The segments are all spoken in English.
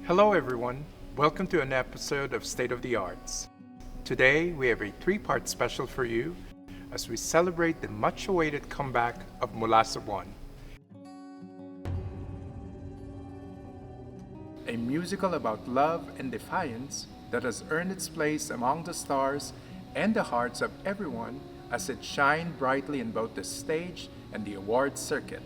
Hello, everyone. Welcome to an episode of State of the Arts. Today, we have a three-part special for you as we celebrate the much-awaited comeback of Mula sa Buwan, a musical about love and defiance that has earned its place among the stars and the hearts of everyone as it shined brightly in both the stage and the awards circuit.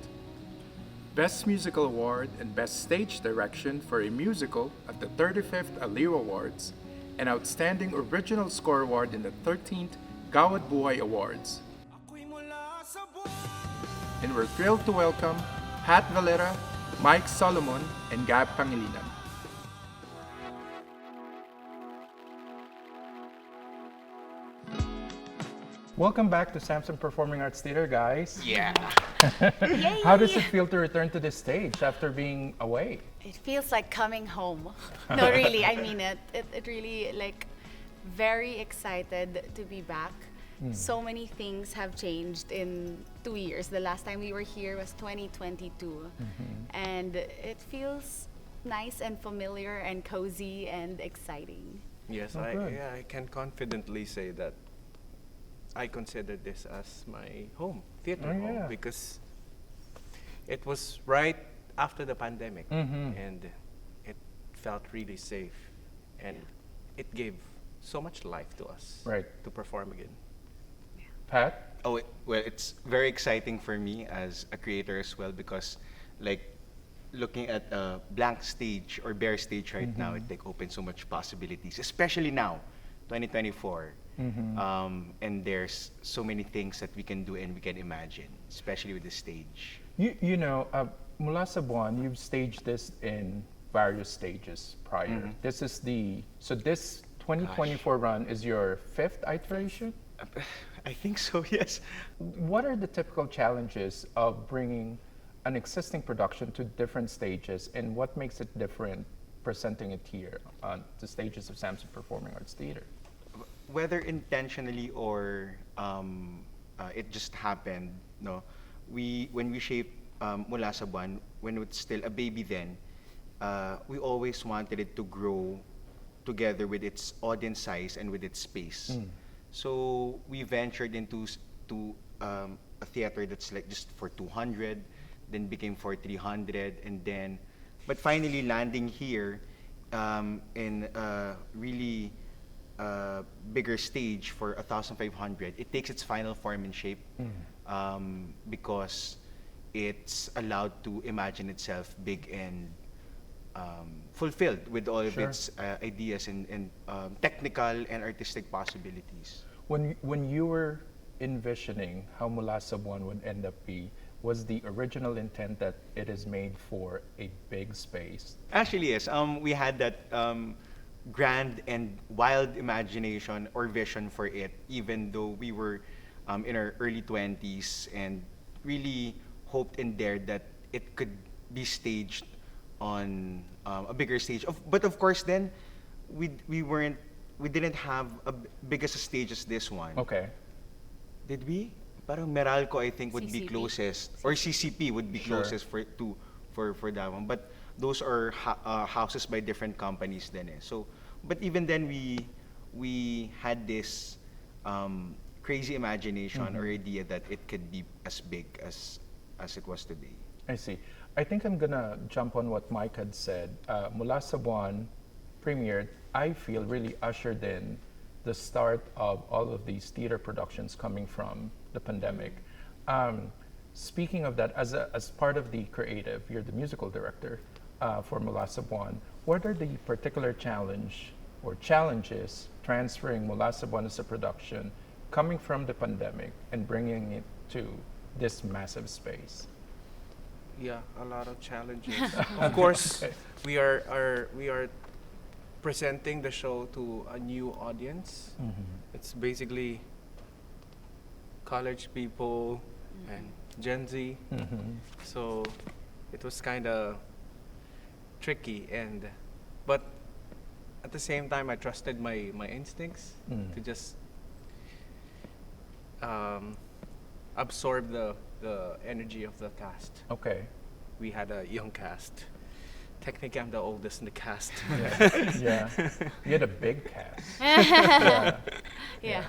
Best Musical Award and Best Stage Direction for a Musical at the 35th Aliw Awards, and Outstanding Original Score Award in the 13th Gawad Buhay Awards. And we're thrilled to welcome Pat Valera, Myke, Salomon, and Pangilinan. Welcome back to Samson Performing Arts Theater, guys. Yeah. How does it feel to return to this stage after being away? It feels like coming home. No, really, I mean it. It really, like, very excited to be back. So many things have changed in 2 years. The last time we were here was 2022. And it feels nice and familiar and cozy and exciting. Yes, Oh, good. I can confidently say that I consider this as my home, theater Oh, home, yeah. because it was right after the pandemic, and it felt really safe, and it gave so much life to us Right. to perform again. Pat? Oh, well, it's very exciting for me as a creator as well because, like, looking at a blank stage or bare stage right now, it like opens so much possibilities, especially now, 2024. And there's so many things that we can do and we can imagine, especially with the stage. You know, Mula sa Buwan, you've staged this in various stages prior. This is this 2024 run is your fifth iteration? I think so, yes. What are the typical challenges of bringing an existing production to different stages, and what makes it different presenting it here on the stages of Samson Performing Arts Theater? Whether intentionally or it just happened, no. When we shaped Mula sa Buwan, when it was still a baby then, we always wanted it to grow together with its audience size and with its space. So we ventured into a theater that's like just for 200, then became for 300, and then, but finally landing here in a really bigger stage for 1,500. It takes its final form and shape because it's allowed to imagine itself big and fulfilled with all of Sure. its ideas and technical and artistic possibilities. When you were envisioning how Mula sa Buwan would end up be, was the original intent that it is made for a big space? Actually, yes. We had that grand and wild imagination or vision for it, even though we were in our early 20s and really hoped and dared that it could be staged on a bigger stage. But of course, then we didn't have a big as a stage as this one. Okay. Did we? Parang Meralco, I think, would be CCP. closest, or CCP would be Sure. closest for that one. But those are houses by different companies then. So, but even then, we had this crazy imagination or idea that it could be as big as it was today. I see. I think I'm gonna jump on what Myke had said. Mula sa Buwan premiered, I feel, really ushered in the start of all of these theater productions coming from the pandemic. Speaking of that, as part of the creative, you're the musical director for Mula sa Buwan. What are the particular challenges transferring Mula sa Buwan as a production coming from the pandemic and bringing it to this massive space? Yeah, a lot of challenges. Of course, we are presenting the show to a new audience. It's basically college people and Gen Z. So it was kind of tricky, but at the same time, I trusted my instincts to just absorb the energy of the cast. Okay. We had a young cast, technically I'm the oldest in the cast. Yeah. You had a big cast. Yeah. Yeah.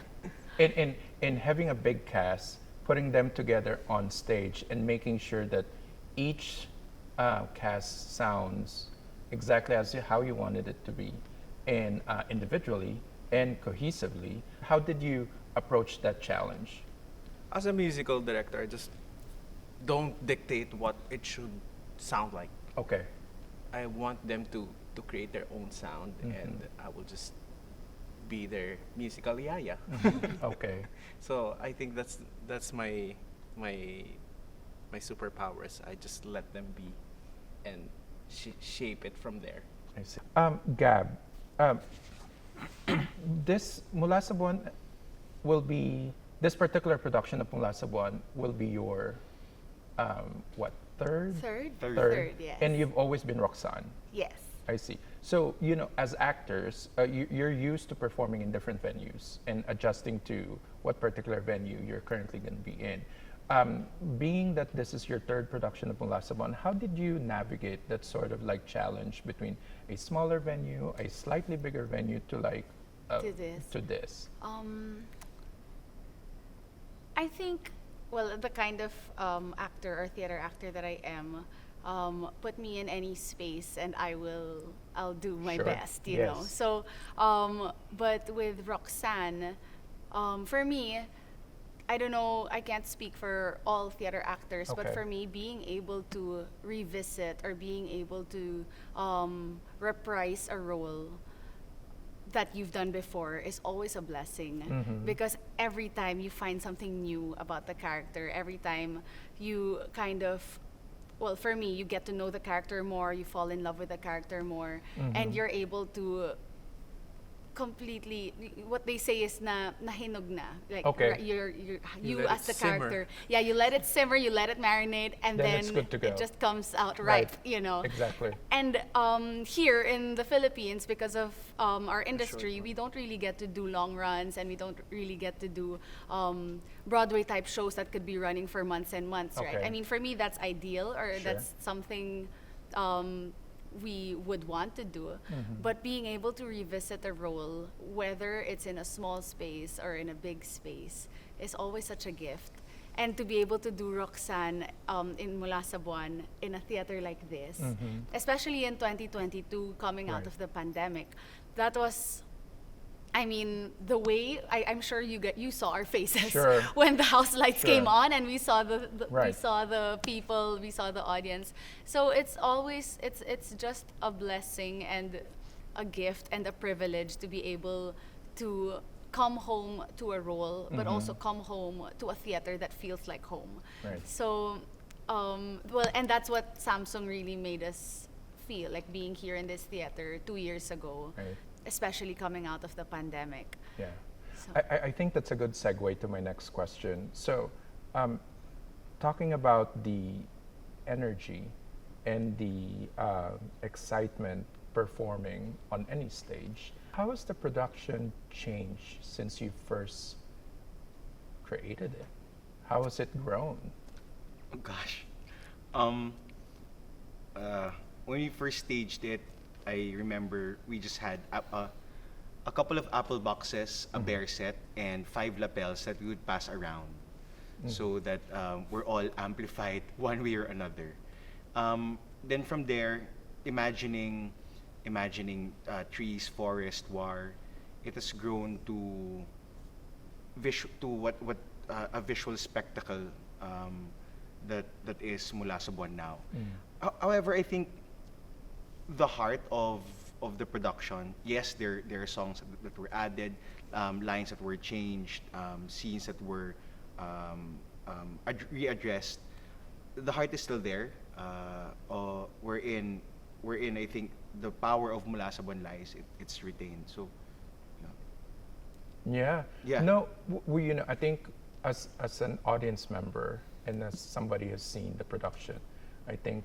In having a big cast, putting them together on stage and making sure that each cast sounds exactly as how you wanted it to be, and individually and cohesively. How did you approach that challenge? As a musical director, I just don't dictate what it should sound like. Okay. I want them to create their own sound, and I will just be their musical yaya. Okay. So I think that's my superpowers. I just let them be, and shape it from there. I see. Gab, this Mula sa Buwan will be, this particular production of Mula sa Buwan will be your, what, third? Third, yes. And you've always been Roxanne. Yes. I see. So, you know, as actors, you're used to performing in different venues and adjusting to what particular venue you're currently going to be in. Being that this is your third production of Mula sa Buwan, how did you navigate that sort of like challenge between a smaller venue, a slightly bigger venue to like To this. I think, well, the kind of actor or theater actor that I am, put me in any space and I'll do my Sure. best, you Yes. know. So, but with Roxanne, for me, I don't know, I can't speak for all theater actors, but Okay. for me, being able to revisit or being able to reprise a role that you've done before is always a blessing, because every time you find something new about the character, every time you kind of, well, for me, you get to know the character more, you fall in love with the character more, and you're able to completely, what they say is nahinog na, like Okay. You you let as it the simmer. character, yeah, you let it simmer, you let it marinate, and Then then it's good to go. it just comes out Right. right, you know. Exactly. And here in the Philippines, because of our industry, we don't really get to do long runs, and we don't really get to do Broadway type shows that could be running for months and months, right? Okay. I mean, for me, that's ideal, or Sure. that's something we would want to do. But being able to revisit a role, whether it's in a small space or in a big space, is always such a gift. And to be able to do Roxanne in Mula sa Buwan in a theater like this, especially in 2022, coming out Right. of the pandemic, that was, I mean, the way I'm sure you saw our faces Sure. when the house lights Sure. came on and we saw we Right. saw the people, we saw the audience. So it's always it's just a blessing and a gift and a privilege to be able to come home to a role, but also come home to a theater that feels like home. Right. So, well, and that's what Samsung really made us feel, like being here in this theater 2 years ago, Right. especially coming out of the pandemic. Yeah. So- I think that's a good segue to my next question. So, talking about the energy and the excitement performing on any stage, how has the production changed since you first created it? How has it grown? Oh gosh. When we first staged it, I remember we just had a couple of apple boxes, a bear set, and 5 lapels that we would pass around, so that we're all amplified one way or another. Then from there, imagining trees, forest, war, it has grown to what a visual spectacle that is Mula sa Buwan now. However, I think the heart of the production, yes, there are songs that were added, lines that were changed, scenes that were readdressed. The heart is still there. Wherein I think the power of Mula sa Buwan lies. It's retained. So, Yeah. Yeah. No, you know, I think as an audience member and as somebody who's seen the production, I think,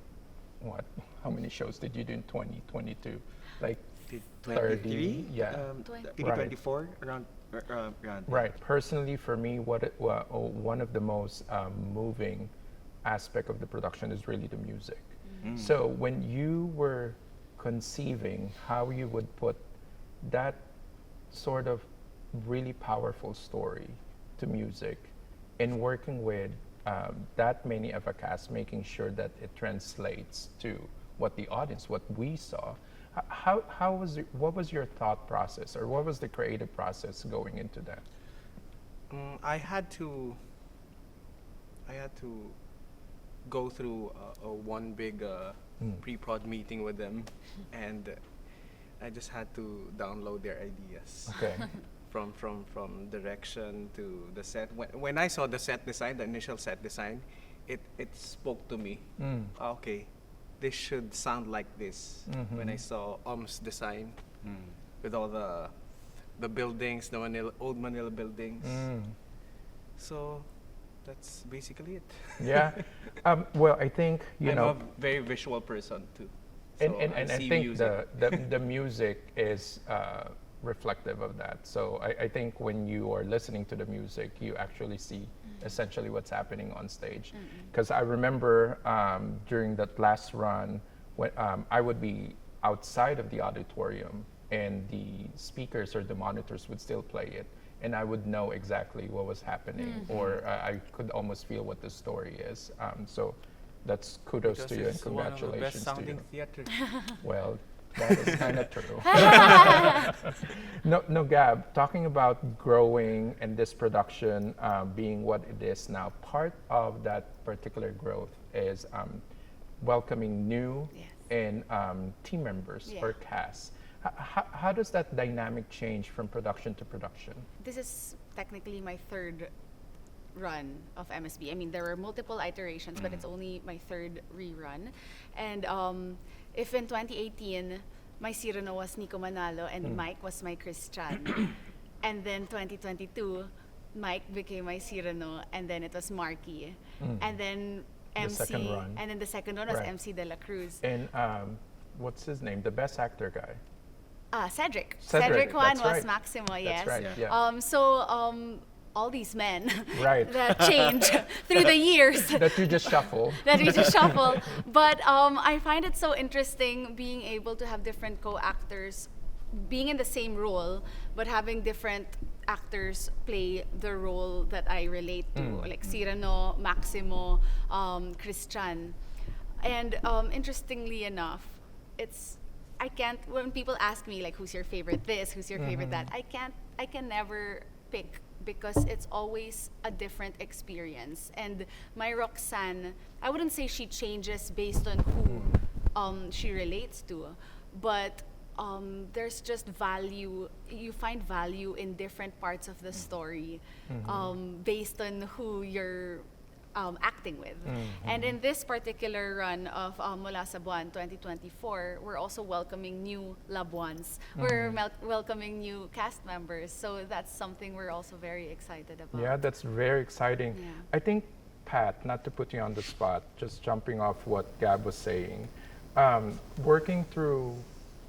how many shows did you do in 2022? Like 30? Yeah. 24 around. Right. Personally, for me, one of the most moving aspect of the production is really the music. So when you were conceiving how you would put that sort of really powerful story to music and working with that many of a cast, making sure that it translates to what the audience, what we saw. How was it, what was your thought process, or what was the creative process going into that? I had to go through a one big pre-prod meeting with them, and I just had to download their ideas. Okay. From direction to the set. When I saw the set design, the initial set design, it spoke to me. Okay, this should sound like this. When I saw design with all the buildings, the old Manila buildings. So that's basically it. Yeah. Well, I think I'm a very visual person too. So and I see think music. the music is reflective of that. So I think when you are listening to the music, you actually see essentially what's happening on stage. Because I remember during that last run, when I would be outside of the auditorium and the speakers or the monitors would still play it, and I would know exactly what was happening, or I could almost feel what the story is. So that's kudos Because to you and it's one of the congratulations best to you. sounding theater. Well, that is kind of true. No, Gab, talking about growing and this production being what it is now, part of that particular growth is welcoming new Yes. and team members Yeah. or cast. How does that dynamic change from production to production? This is technically my third run of MSB. I mean, there were multiple iterations, but it's only my third rerun. And if in 2018, my Cyrano was Nico Manalo and Myke was my Christian. And then 2022, Myke became my Cyrano and then it was Marky. And then The MC. second run. And then the second one was Right. MC De La Cruz. And what's his name? The best actor guy. Cedric. Cedric, Cedric Juan that's was right. Maximo, yes. right, Yeah. yeah. All these men Right. that change through the years That you just shuffle. that we just shuffle. But I find it so interesting being able to have different co-actors being in the same role, but having different actors play the role that I relate to, like Cyrano, Maximo, Christian. And interestingly enough, I can't, when people ask me like, who's your favorite this, who's your favorite that, I can never pick because it's always a different experience. And my Roxanne, I wouldn't say she changes based on who she relates to, but there's just value, you find value in different parts of the story based on who you're acting with. And in this particular run of Mula sa Buwan 2024, we're also welcoming new Labuans. We're welcoming new cast members. So that's something we're also very excited about. Yeah, that's very exciting. Yeah. I think, Pat, not to put you on the spot, just jumping off what Gab was saying, working through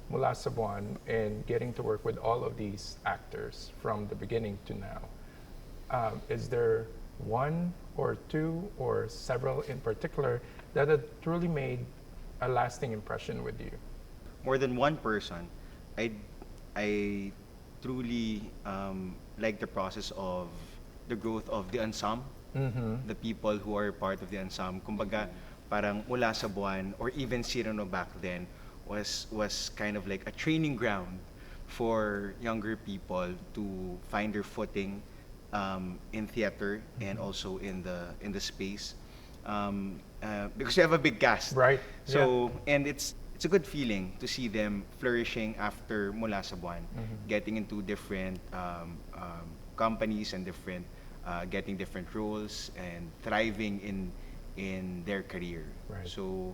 Mula sa Buwan and getting to work with all of these actors from the beginning to now, is there one or two or several in particular that have truly made a lasting impression with you? More than one person, I truly like the process of the growth of the ensemble, the people who are part of the ensemble. Kumbaga, parang Mula sa Buwan or even Cyrano back then was kind of like a training ground for younger people to find their footing in theater and also in the space, because you have a big cast, Right, so and it's a good feeling to see them flourishing after Mula sa Buwan, getting into different companies and getting different roles and thriving in their career. Right. So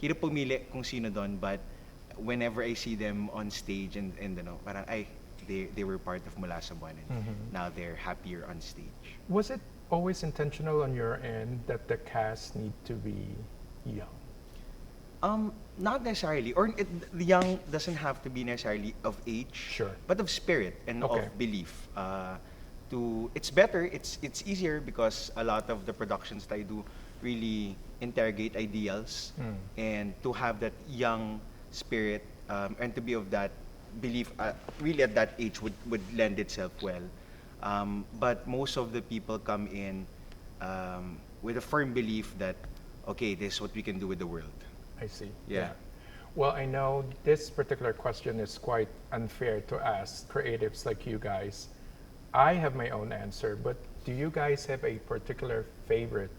hirap pumili kung sino doon, but whenever I see them on stage and parang they were part of Mula sa Buwan and now they're happier on stage. Was it always intentional on your end that the cast need to be young? Not necessarily, or the young doesn't have to be necessarily of age, Sure. but of spirit and Okay. of belief. It's better, it's easier because a lot of the productions that I do really interrogate ideals, and to have that young spirit, and to be of that belief, really at that age would lend itself well. But most of the people come in with a firm belief that, okay, this is what we can do with the world. I see. Yeah. Well, I know this particular question is quite unfair to ask creatives like you guys. I have my own answer, but do you guys have a particular favorite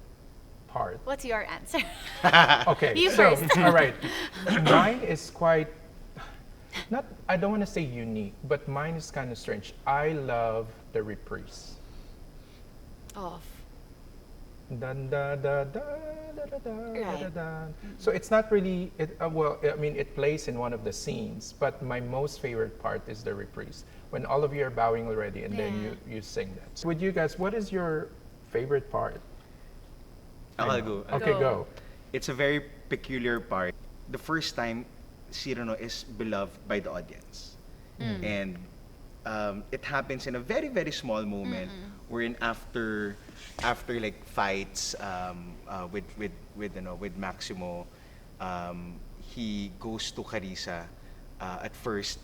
part? What's your answer? Okay, You so, first. all right. Mine is quite, not, I don't want to say unique, but mine is kind of strange. I love the reprise. Off. Dun, da, da, da, da, da, da, Right. da, da. So it's not really, well, I mean, it plays in one of the scenes, but my most favorite part is the reprise. When all of you are bowing already and then Yeah. you sing that. So with you guys, what is your favorite part? I'll go. Okay, Go. go. It's a very peculiar part. The first time Cyrano is beloved by the audience. And it happens in a very, very small moment wherein after like fights with Maximo, he goes to Carissa. At first,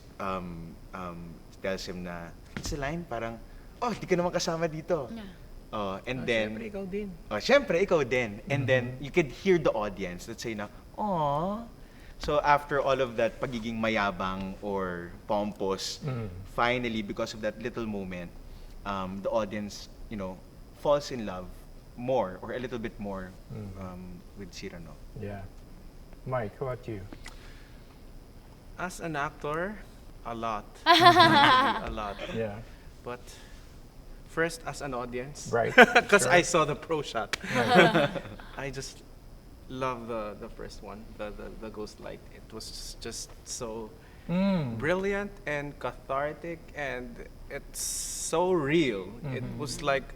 tells him na, it's a line parang, oh, di ka naman kasama dito. Yeah. And then, Siyempre, ikaw din. oh, syempre, ikaw din. And then, you could hear the audience that say na, "Aww." So, after all of that pagiging mayabang or pompous, finally, because of that little moment, the audience, falls in love more or a little bit more with Cyrano. Yeah. Mike, how about you? As an actor, a lot. A lot. Yeah. But first, as an audience, Right. because Sure. I saw the pro shot, I just love the first one, the Ghost Light. It was just so brilliant and cathartic, and it's so real. It was like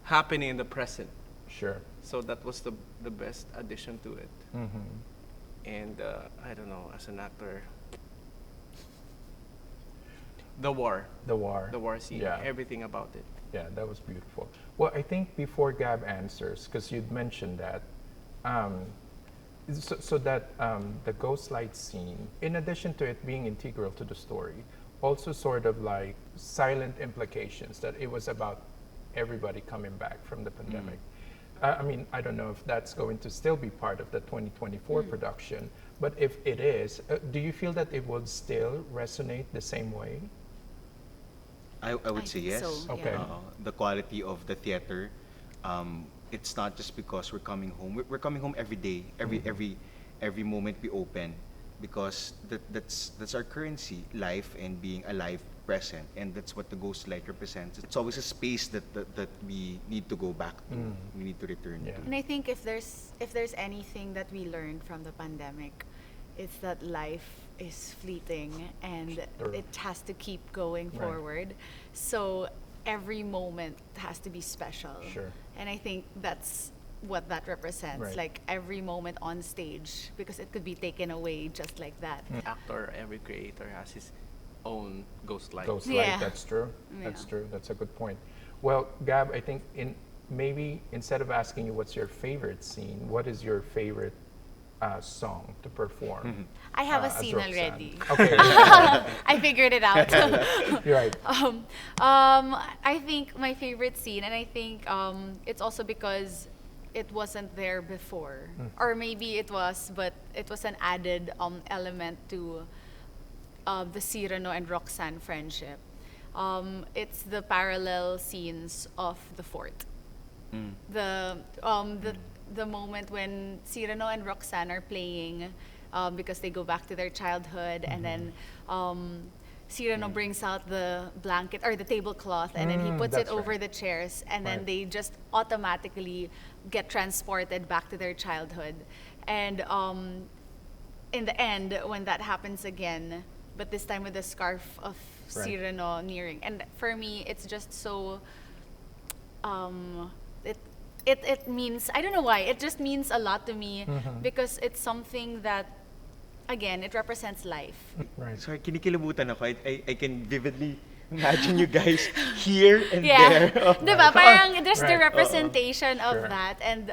happening in the present. Sure. So that was the best addition to it. And I don't know, as an actor, the war scene, Yeah. everything about it. Yeah, that was beautiful. Well, I think before Gab answers, because you'd mentioned that, so that the ghost light scene, in addition to it being integral to the story, also sort of like silent implications that it was about everybody coming back from the pandemic. I mean, I don't know if that's going to still be part of the 2024 production, but if it is, do you feel that it would still resonate the same way? I would say think yes. so, Okay. yeah. The quality of the theater, it's not just because we're coming home. We're coming home every day, every moment we open, because that's our currency, life and being alive, present, and that's what the ghost light represents. It's always a space that we need to go back to. We need to return Yeah. to. And I think if there's anything that we learned from the pandemic, it's that life is fleeting and True. it has to keep going Right. forward. So every moment has to be special. Sure. And I think that's what that represents, Right. like every moment on stage, because it could be taken away just like that. Actor, every creator has his own ghost light. Ghost Yeah. light, that's true. That's Yeah. true. That's a good point. Well, Gab, I think maybe instead of asking you what's your favorite scene, what is your favorite song to perform? I have a as scene Roxanne? already. Okay. I figured it out. You're right. I think my favorite scene, and I think it's also because it wasn't there before, or maybe it was, but it was an added element to the Cyrano and Roxanne friendship. It's the parallel scenes of the fort. The moment when Cyrano and Roxanne are playing because they go back to their childhood, and then Cyrano brings out the blanket or the tablecloth, and then he puts it That's over right. the chairs, and then Right. they just automatically get transported back to their childhood. And in the end, when that happens again, but this time with the scarf of Right. Cyrano nearing, and for me, it's just so. It means, I don't know why, it just means a lot to me because it's something that, again, it represents life. Right. Sorry, kinikilabutan ako. I can vividly imagine you guys here and Yeah. there. Oh. Diba? Parang there's the Right. representation of Sure. that, and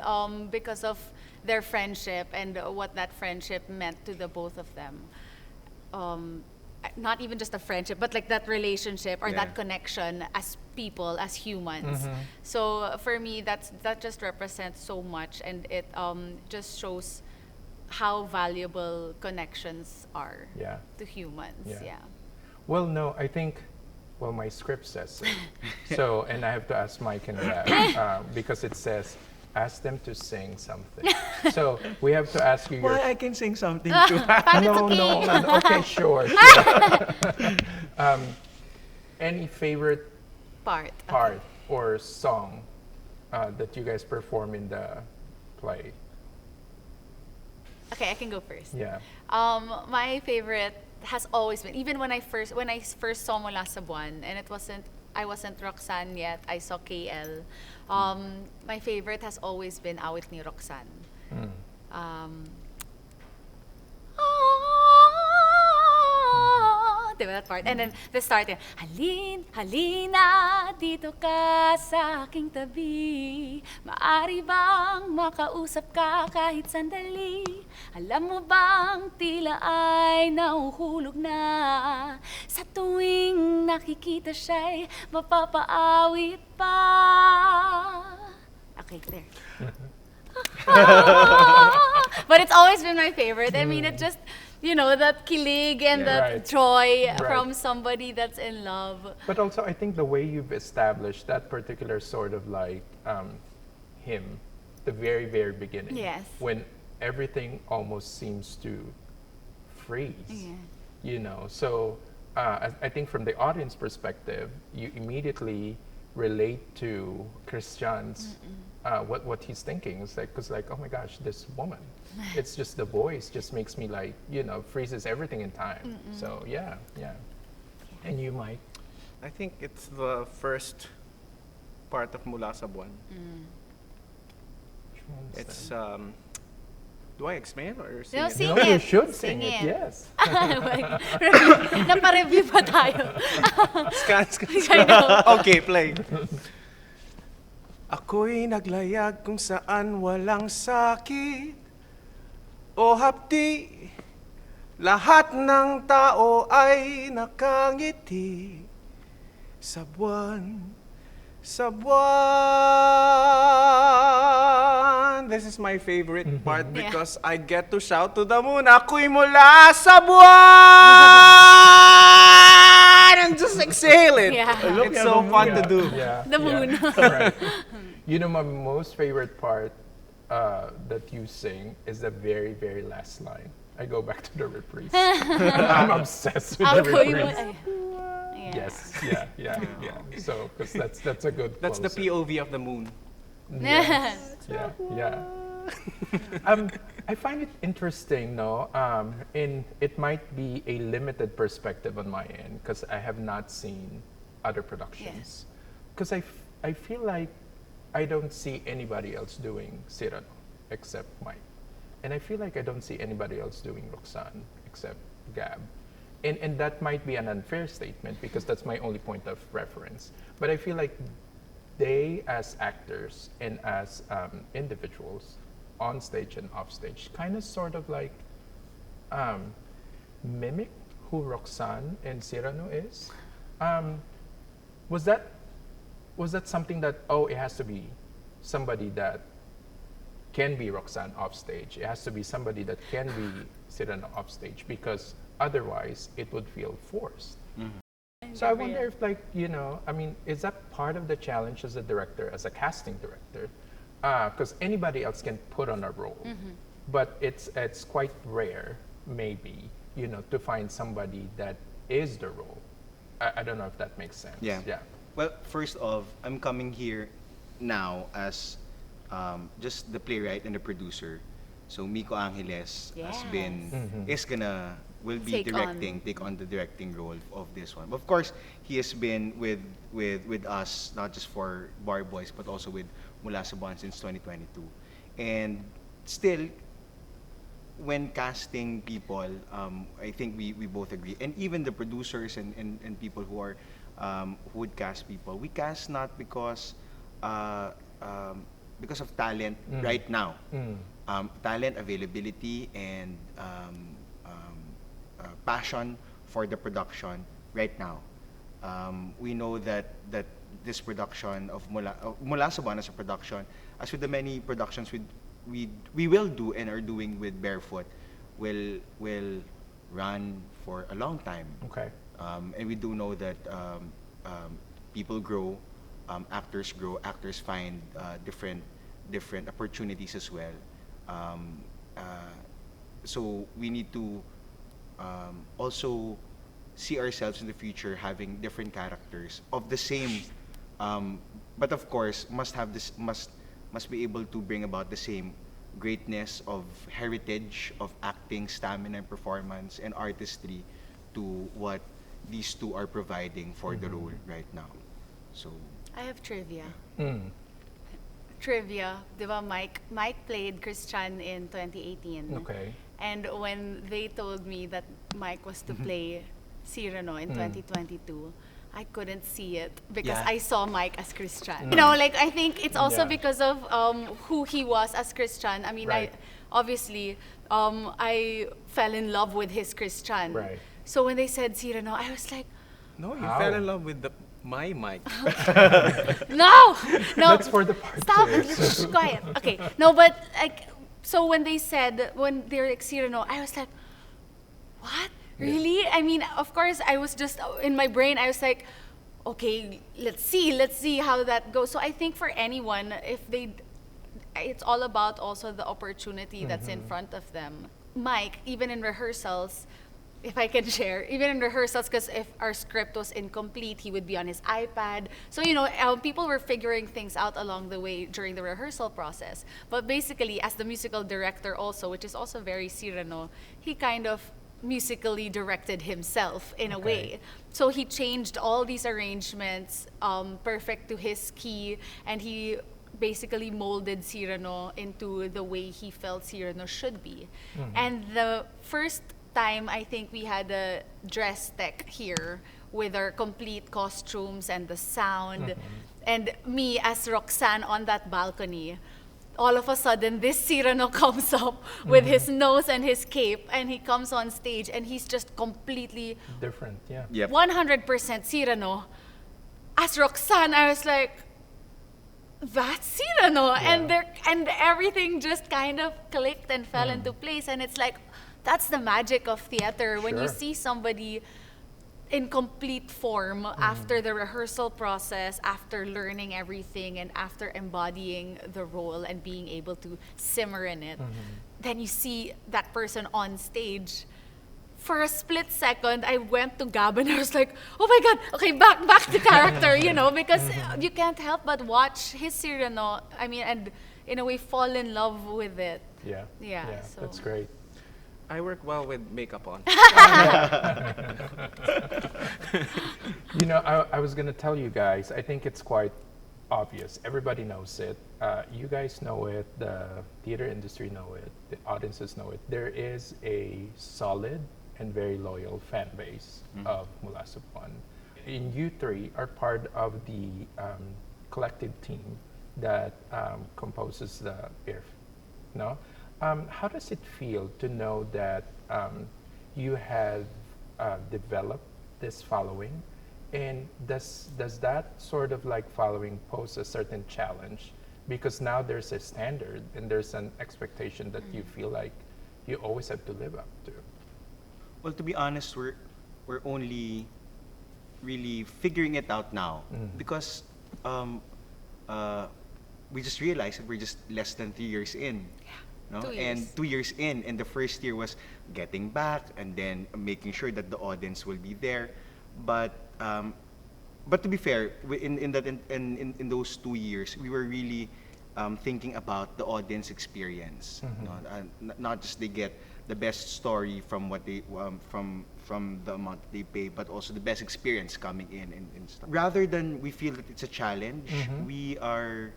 because of their friendship and what that friendship meant to the both of them. Not even just a friendship, but like that relationship or that connection as people, as humans. So for me, that just represents so much, and it just shows how valuable connections are Yeah. to humans. Yeah. Yeah. Well, no, I think, well, my script says so. So, and I have to ask Myke and Gab because it says, ask them to sing something. So we have to ask you your. Why I can sing something too. No, okay, sure. Any favorite Part. part or song that you guys perform in the play? Okay, I can go first. Yeah. My favorite has always been, even when I first saw Mula sa Buwan, and I wasn't Roxanne yet, I saw KL. My favorite has always been Awit ni Roxanne. Diba that part? And then the start, halina dito ka sa aking tabi. Maari bang makausap ka kahit sandali? Alam mo bang tila ay nahuhulog na? Sa tuwing nakikita siya'y mapapaawit pa. Okay, there. But it's always been my favorite. I mean, it just, that kilig and that right. joy Right. from somebody that's in love. But also, I think the way you've established that particular sort of like him, the very, very beginning, Yes. when everything almost seems to freeze, Yeah. So I think from the audience perspective, you immediately relate to Christian's what he's thinking. It's like, because like, oh my gosh, this woman, it's just the voice just makes me like, freezes everything in time. So yeah. And you, Myke? I think it's the first part of Mula sa Buwan. Which one's It's that? do I explain or sing No, it? sing No, you it. should Sing sing it. it. Yes. Napa-review pa tayo. Scan. I know. Okay, play. Ako'y naglayag kung saan walang sakit o hapdi. Lahat ng tao ay nakangiti sa buwan, sa buwan. This is my favorite part because I get to shout to the moon, ako'y mula sa buwan! And just exhale it. Yeah. It's so fun to do. Yeah. The moon. Right. My most favorite part that you sing is the very, very last line. I go back to the reprise. I'm obsessed with the Ako'y mo. reprise. Yes. Yeah. So, because that's a good. That's the closer. POV of the moon. Yes. Yeah. I find it interesting, no? It might be a limited perspective on my end because I have not seen other productions. Because I feel like I don't see anybody else doing Cyrano except Myke. And I feel like I don't see anybody else doing Roxanne except Gab. And that might be an unfair statement because that's my only point of reference. But I feel like they, as actors and as individuals, on stage and off stage, kind of sort of like mimic who Roxanne and Cyrano is. Was that something that, it has to be somebody that can be Roxanne off stage. It has to be somebody that can be Cyrano off stage because otherwise it would feel forced. So I wonder if is that part of the challenge as a director, as a casting director? Because anybody else can put on a role, but it's quite rare, maybe, to find somebody that is the role. I don't know if that makes sense. Yeah. Well, first off, I'm coming here now as just the playwright and the producer. So Miko Angeles will be Take on the directing role of this one. Of course, he has been with us not just for Bar Boys but also with Mula sa Buwan since 2022. And still, when casting people, I think we both agree, and even the producers and people who are who would cast people, we cast not because because of talent right now. Talent, availability, and passion for the production right now. We know that this production of Mula sa Buwan as a production, as with the many productions we will do and are doing with Barefoot, will run for a long time. Okay. And we do know that people grow, actors grow, actors find different opportunities as well. So we need to also see ourselves in the future having different characters of the same, but of course must be able to bring about the same greatness of heritage of acting, stamina, and performance and artistry to what these two are providing for the role right now. So I have trivia. Mm. Trivia, diba Myke played Christian in 2018. Okay. And when they told me that Myke was to play Cyrano in 2022, I couldn't see it because Yeah. I saw Myke as Christian. You know, like I think it's also Yeah. because of who he was as Christian. I mean, Right. I fell in love with his Christian. Right. So when they said Cyrano, I was like, No, you How? fell in love with my Myke. no, no. That's for the part Stop two. it. Shh, quiet. Okay. No, but like, so when they're like Cyrano, I was like, what? Really? I mean, of course, I was just in my brain. I was like, okay, let's see how that goes. So I think for anyone, it's all about also the opportunity that's in front of them. Myke, even in rehearsals, if I can share, even in rehearsals, because if our script was incomplete, he would be on his iPad. So, you know, people were figuring things out along the way during the rehearsal process. But basically, as the musical director also, which is also very Cyrano, he kind of musically directed himself in a way. So he changed all these arrangements perfect to his key, and he basically molded Cyrano into the way he felt Cyrano should be. And the first time, I think we had a dress tech here with our complete costumes and the sound, and me as Roxanne on that balcony. All of a sudden, this Cyrano comes up with his nose and his cape, and he comes on stage, and he's just completely Different, yeah. Yep. 100% Cyrano. As Roxanne, I was like, that's Cyrano. Yeah. And everything just kind of clicked and fell into place. And it's like, that's the magic of theater. When you Sure. see somebody in complete form after the rehearsal process, after learning everything, and after embodying the role and being able to simmer in it, then you see that person on stage. For a split second, I went to Gab and I was like, oh my God, okay, back to character, you know, because you can't help but watch his Cyrano, I mean, and in a way fall in love with it. Yeah. Yeah, so- That's great. I work well with makeup on. You know, I was going to tell you guys, I think it's quite obvious. Everybody knows it. You guys know it. The theater industry know it. The audiences know it. There is a solid and very loyal fan base of Mula sa Buwan. And you three are part of the collective team that composes the IRF, no? How does it feel to know that you have developed this following, and does that sort of like following pose a certain challenge? Because now there's a standard and there's an expectation that you feel like you always have to live up to. Well, to be honest, we're only really figuring it out now because we just realized that we're just less than 3 years in. No? 2 And years. 2 years in, and the first year was getting back and then making sure that the audience will be there. But to be fair, in those 2 years, we were really thinking about the audience experience. No? Not just they get the best story from what they from the amount they pay, but also the best experience coming in and stuff. Rather than we feel that it's a challenge, we are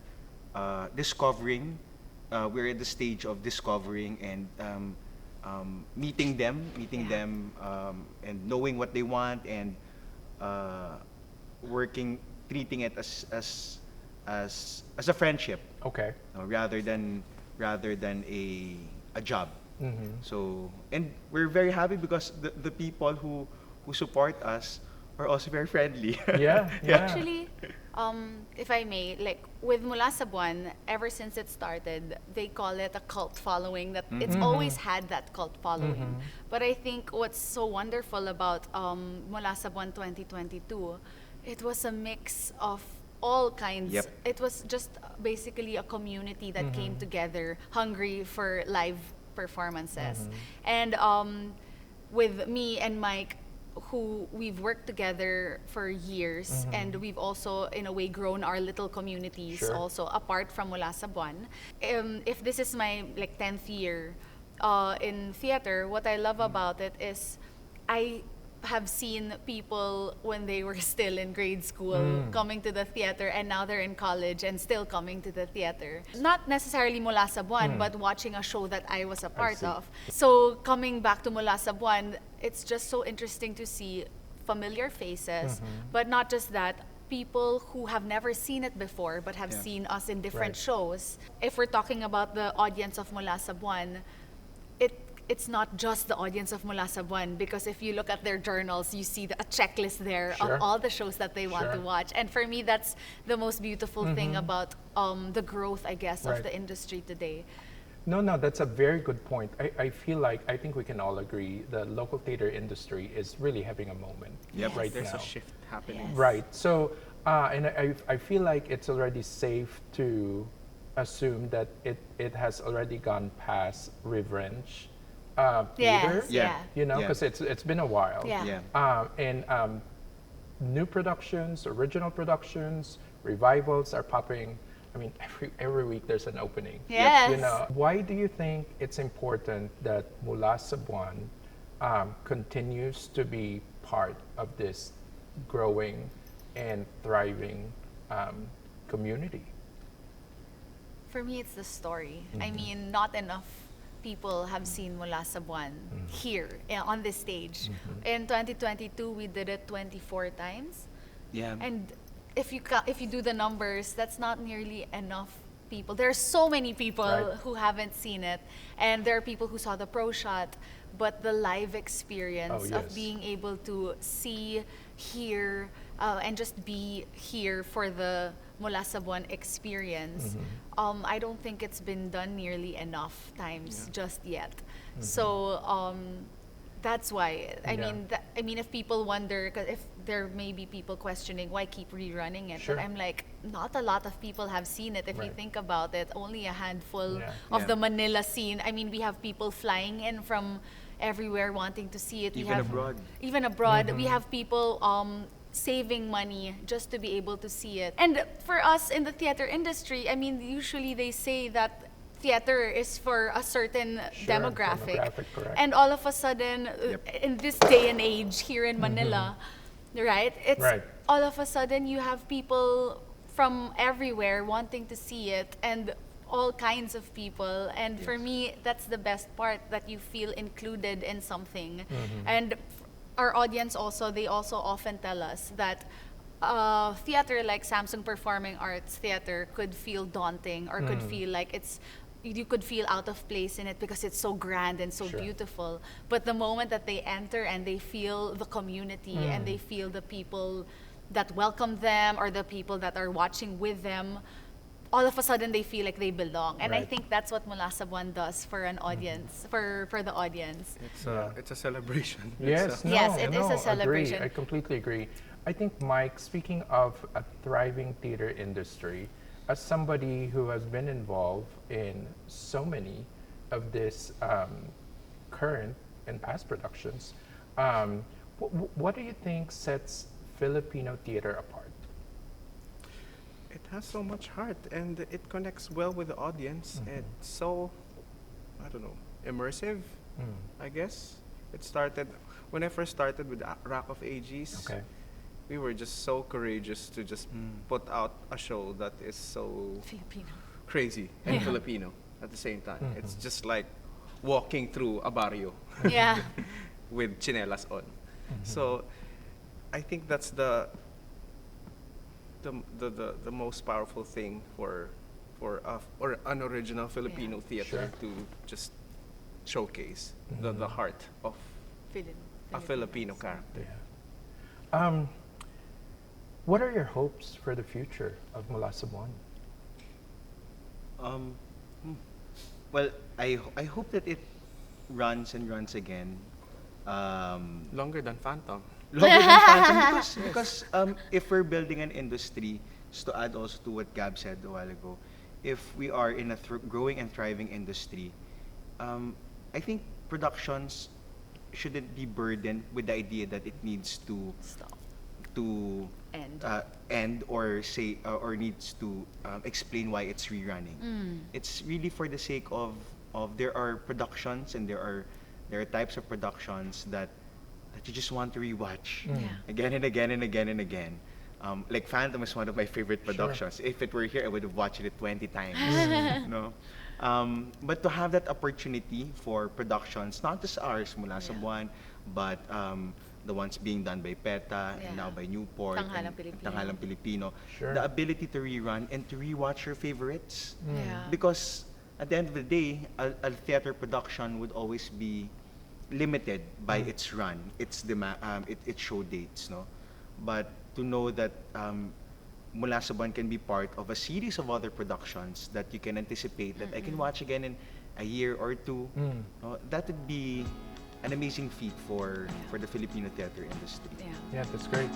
discovering. We're at the stage of discovering and meeting them, and knowing what they want, and treating it as a friendship. Okay. Rather than a job. So, and we're very happy because the people who support us are also very friendly. Yeah, yeah. Actually, if I may, like with Mula sa Buwan, ever since it started, they call it a cult following. That it's always had that cult following. But I think what's so wonderful about Mula sa Buwan 2022, it was a mix of all kinds. Yep. It was just basically a community that came together, hungry for live performances. And with me and Myke, who we've worked together for years, and we've also in a way grown our little communities Sure. also apart from Mula sa Buwan. If this is my like 10th year in theater, what I love about it is I have seen people when they were still in grade school coming to the theater, and now they're in college and still coming to the theater. Not necessarily Mula sa Buwan, but watching a show that I was a part see. of. So coming back to Mula sa Buwan, it's just so interesting to see familiar faces, but not just that, people who have never seen it before but have seen us in different Right. shows. If we're talking about the audience of Mula sa Buwan, it's not just the audience of Mula sa Buwan, because if you look at their journals, you see a checklist there Sure. of all the shows that they want to Sure. watch. And for me, that's the most beautiful thing about the growth, I guess, Right. of the industry today. No, that's a very good point. I feel like, I think we can all agree, the local theater industry is really having a moment Yep. right There's now. a shift happening. Yes. Right. So, and I feel like it's already safe to assume that it has already gone past revenge theater. Yes, yeah. You know, Yeah. because it's been a while. Yeah. And new productions, original productions, revivals are popping. I mean, every week there's an opening. Yes. You know, why do you think it's important that Mula sa Buwan continues to be part of this growing and thriving community? For me, it's the story. I mean, not enough people have seen Mula sa Buwan here on this stage. In 2022, we did it 24 times. Yeah. And if you do the numbers, that's not nearly enough people. There are so many people Right. who haven't seen it, and there are people who saw the pro shot, but the live experience Oh, of yes. being able to see, hear, and just be here for the Mula sa Buwan experience. I don't think it's been done nearly enough times just yet. So that's why. I Yeah. mean, if people wonder, 'cause if there may be people questioning why keep rerunning it, Sure. but I'm like, not a lot of people have seen it. If you Right. think about it, only a handful Yeah. of Yeah. the Manila scene. I mean, we have people flying in from everywhere wanting to see it. We Even have, abroad. Even abroad, we have people saving money just to be able to see it. And for us in the theater industry, I mean, usually they say that theater is for a certain Sure, demographic. correct. And all of a sudden, in this day and age here in Manila, right? It's Right. all of a sudden you have people from everywhere wanting to see it, and all kinds of people. And for me, that's the best part, that you feel included in something. And our audience also, they also often tell us that theater like Samsung Performing Arts Theater could feel daunting, or could feel like you could feel out of place in it because it's so grand and so Sure. beautiful. But the moment that they enter and they feel the community and they feel the people that welcome them, or the people that are watching with them, all of a sudden they feel like they belong. And I Right. think that's what Mula sa Buwan does for an audience, for the audience. It's a celebration. Yes, no, Yes, it is a no, celebration. Agree. I completely agree. I think, Myke, speaking of a thriving theater industry, as somebody who has been involved in so many of this current and past productions, what do you think sets Filipino theater apart? It has so much heart, and it connects well with the audience. It's so, I don't know, immersive, I guess. It started, when I first started with Rock of Ages, Okay. we were just so courageous to just put out a show that is so Filipino. crazy and Filipino at the same time. It's just like walking through a barrio Yeah. with chinelas on. So I think that's the most powerful thing for for or an original Filipino theater Sure. to just showcase the heart of a Filipino character. Yeah. What are your hopes for the future of Mula sa Buwan? Well, I hope that it runs and runs again. Longer than Phantom. Longer than Phantom because if we're building an industry, just to add also to what Gab said a while ago, if we are in a growing and thriving industry, I think productions shouldn't be burdened with the idea that it needs to Stop. to End. end or say or needs to explain why it's rerunning. It's really for the sake of there are productions and there are types of productions that you just want to rewatch Yeah. again and again and again and again. Like Phantom is one of my favorite productions. If it were here, I would have watched it 20 times. No, but to have that opportunity for productions, not just ours, Mula sa Yeah. Buwan, but the ones being done by PETA and Yeah. now by Newport Tanghalang and Pilipino. Tanghalang Pilipino, Sure. the ability to rerun and to rewatch your favorites. Yeah. Because at the end of the day, a theater production would always be limited by its run, its its show dates, no. But to know that Mula sa Buwan can be part of a series of other productions that you can anticipate that I can watch again in a year or two, no, that would be an amazing feat for the Filipino theater industry. Yeah. Yeah, that's great.